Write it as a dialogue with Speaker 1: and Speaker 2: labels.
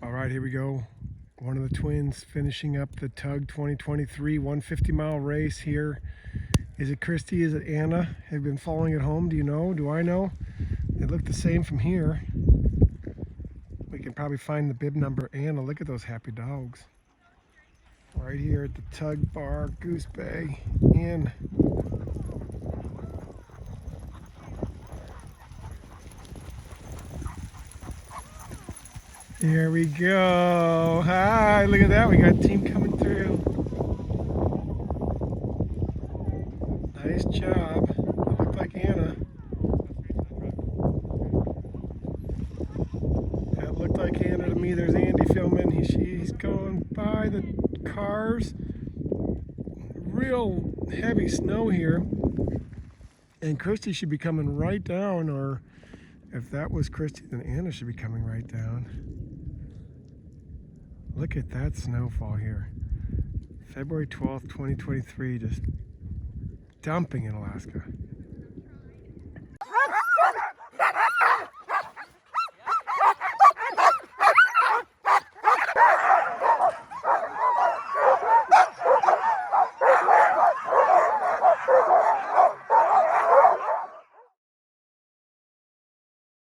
Speaker 1: All right, here we go. One of the twins finishing up the Tug 2023 150-mile race here. Is it Kristy? Is it Anna? Have you been following at home? Do you know? Do I know? They look the same from here. We can probably find the bib number. Anna, look at those happy dogs. Right here at the Tug Bar, Goose Bay Inn. There we go. Hi, look at that. We got a team coming through. Nice job. It looked like Anna. That looked like Anna to me. There's Andy filming. He's going by the cars. Real heavy snow here. And Kristy should be coming right down, or if that was Kristy, then Anna should be coming right down. Look at that snowfall here. February 12th, 2023, just dumping in Alaska.